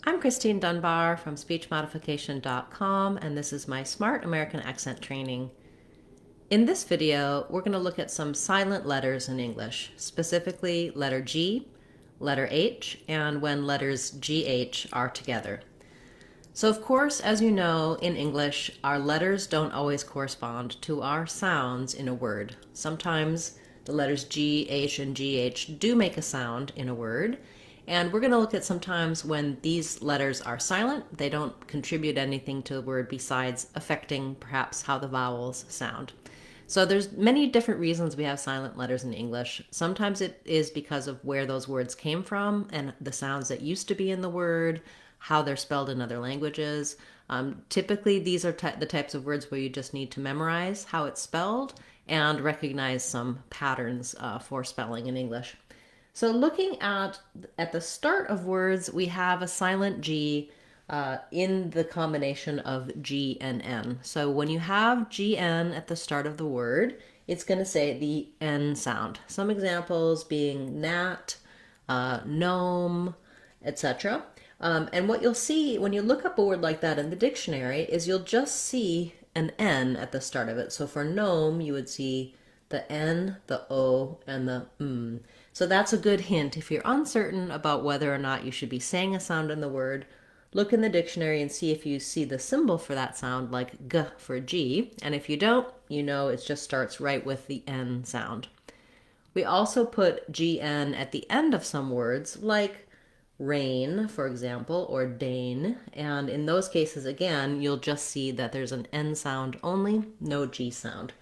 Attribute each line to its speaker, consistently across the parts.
Speaker 1: I'm Christine Dunbar from speechmodification.com, and this is my Smart American Accent training. In this video, we're going to look at some silent letters in English, specifically letter G, letter H, and when letters GH are together. So of course, as you know, in English, our letters don't always correspond to our sounds in a word. Sometimes the letters G, H, and GH do make a sound in a word, and we're going to look at sometimes when these letters are silent, they don't contribute anything to the word besides affecting perhaps how the vowels sound. So there's many different reasons we have silent letters in English. Sometimes it is because of where those words came from and the sounds that used to be in the word, how they're spelled in other languages. Typically, these are the types of words where you just need to memorize how it's spelled and recognize some patterns for spelling in English. So looking at the start of words, we have a silent G in the combination of G and N. So when you have GN at the start of the word, it's going to say the N sound. Some examples being gnat, gnome, etc. And what you'll see when you look up a word like that in the dictionary is you'll just see an N at the start of it. So for gnome, you would see the N, the O, and the M. So that's a good hint. If you're uncertain about whether or not you should be saying a sound in the word, look in the dictionary and see if you see the symbol for that sound, like G for G. And if you don't, you know it just starts right with the N sound. We also put GN at the end of some words, like rain, for example, or Dane. And in those cases, again, you'll just see that there's an N sound only, no G sound.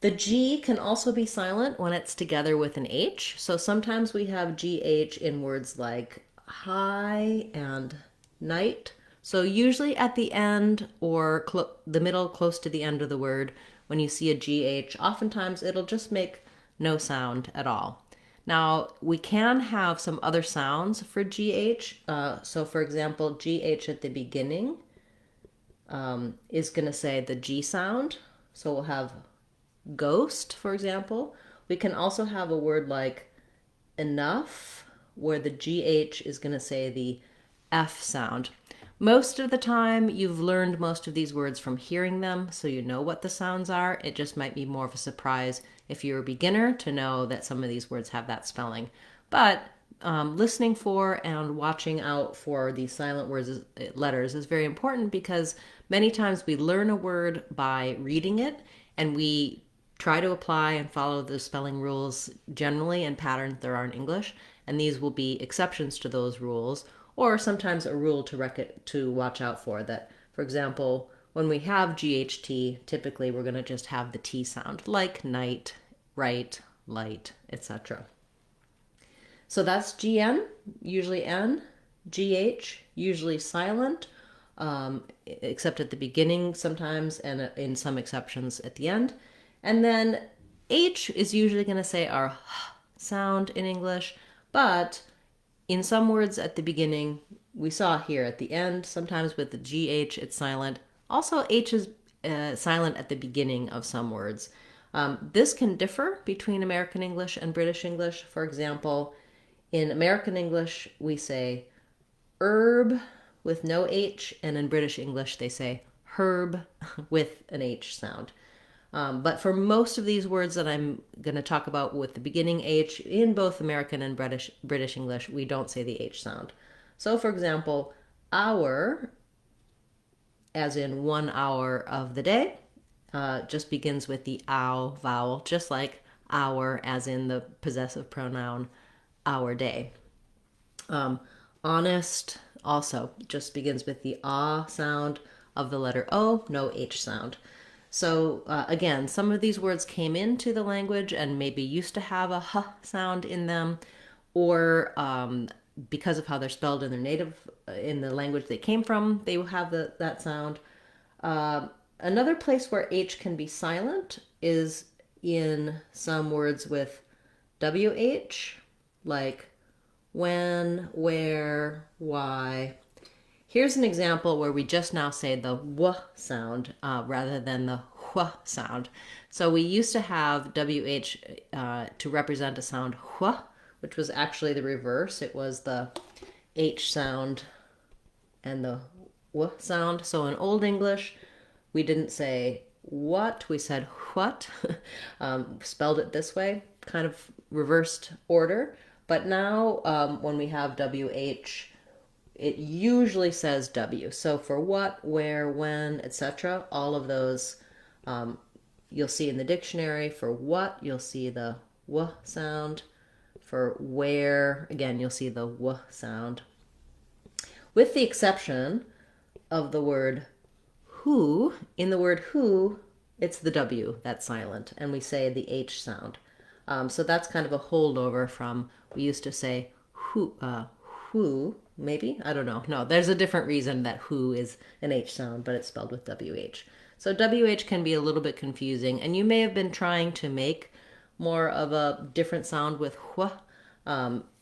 Speaker 1: The G can also be silent when it's together with an H. So sometimes we have GH in words like high and night. So usually at the end or the middle, close to the end of the word, when you see a GH, oftentimes it'll just make no sound at all. Now, we can have some other sounds for GH. So for example, GH at the beginning is going to say the G sound. So we'll have ghost, for example. We can also have a word like enough, where the GH is going to say the F sound. Most of the time, you've learned most of these words from hearing them, so you know what the sounds are. It just might be more of a surprise if you're a beginner to know that some of these words have that spelling. But listening for and watching out for these silent words, letters, is very important because many times we learn a word by reading it and we try to apply and follow the spelling rules generally and patterns there are in English, and these will be exceptions to those rules, or sometimes a rule to watch out for. That, for example, when we have GHT, typically we're going to just have the T sound, like night, right, light, etc. So that's GN, usually N, GH, usually silent, except at the beginning sometimes, and in some exceptions at the end. And then H is usually going to say our h sound in English, but in some words at the beginning, we saw here at the end, sometimes with the GH it's silent. Also, H is silent at the beginning of some words. This can differ between American English and British English. For example, in American English, we say herb with no H, and in British English, they say herb with an H sound. But for most of these words that I'm going to talk about with the beginning H, in both American and British English, we don't say the H sound. So for example, hour, as in 1 hour of the day, just begins with the ow vowel, just like hour, as in the possessive pronoun our day. Honest also just begins with the ah sound of the letter O, no H sound. So again, some of these words came into the language and maybe used to have a h sound in them, or because of how they're spelled in their in the language they came from, they will have that sound. Another place where H can be silent is in some words with WH, like when, where, why. Here's an example where we just now say the w sound rather than the wh sound. So we used to have WH to represent a sound wh, which was actually the reverse. It was the H sound and the w sound. So in Old English, we didn't say what, we said what, spelled it this way, kind of reversed order. But now when we have WH, it usually says W. So for what, where, when, etc., all of those you'll see in the dictionary. For what, you'll see the W sound. For where, again, you'll see the W sound. With the exception of the word who, in the word who, it's the W that's silent, and we say the H sound. So that's kind of a holdover from, we used to say who, maybe? I don't know. No, there's a different reason that who is an H sound, but it's spelled with WH. So WH can be a little bit confusing, and you may have been trying to make more of a different sound with wh,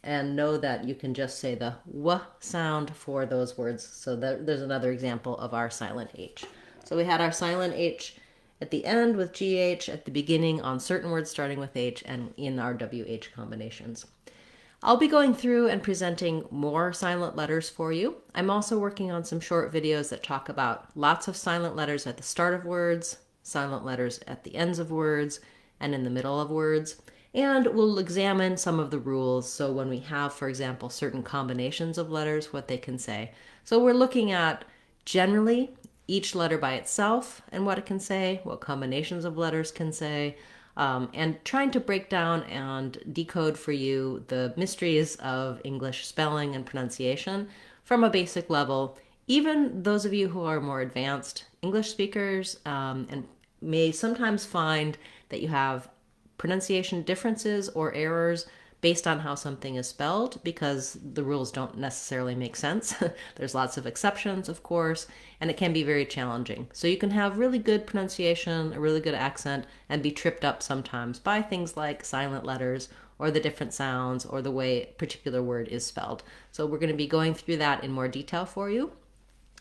Speaker 1: and know that you can just say the w sound for those words. So there's another example of our silent H. So we had our silent H at the end with GH, at the beginning on certain words starting with H, and in our WH combinations. I'll be going through and presenting more silent letters for you. I'm also working on some short videos that talk about lots of silent letters at the start of words, silent letters at the ends of words, and in the middle of words. And we'll examine some of the rules. So when we have, for example, certain combinations of letters, what they can say. So we're looking at generally each letter by itself and what it can say, what combinations of letters can say, and trying to break down and decode for you the mysteries of English spelling and pronunciation from a basic level. Even those of you who are more advanced English speakers and may sometimes find that you have pronunciation differences or errors based on how something is spelled, because the rules don't necessarily make sense. There's lots of exceptions, of course, and it can be very challenging. So you can have really good pronunciation, a really good accent, and be tripped up sometimes by things like silent letters or the different sounds or the way a particular word is spelled. So we're going to be going through that in more detail for you.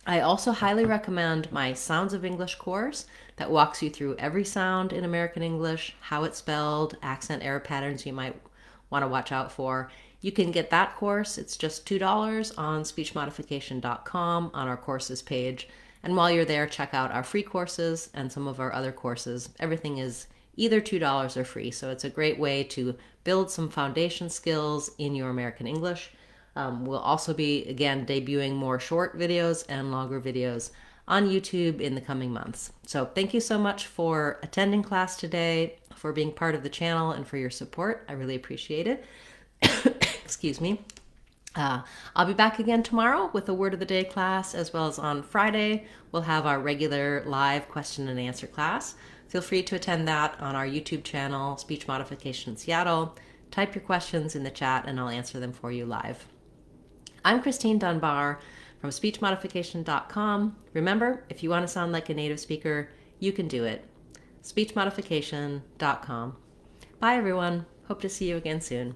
Speaker 1: I also highly recommend my Sounds of English course that walks you through every sound in American English, how it's spelled, accent error patterns you might want to watch out for. You can get that course. It's just $2 on speechmodification.com on our courses page. And while you're there, check out our free courses and some of our other courses. Everything is either $2 or free. So it's a great way to build some foundation skills in your American English. We'll also be, again, debuting more short videos and longer videos on YouTube in the coming months. So thank you so much for attending class today, for being part of the channel, and for your support. I really appreciate it. Excuse me. I'll be back again tomorrow with a Word of the Day class, as well as on Friday, we'll have our regular live question and answer class. Feel free to attend that on our YouTube channel, Speech Modification Seattle. Type your questions in the chat and I'll answer them for you live. I'm Christine Dunbar from speechmodification.com. Remember, if you want to sound like a native speaker, you can do it. speechmodification.com. Bye, everyone. Hope to see you again soon.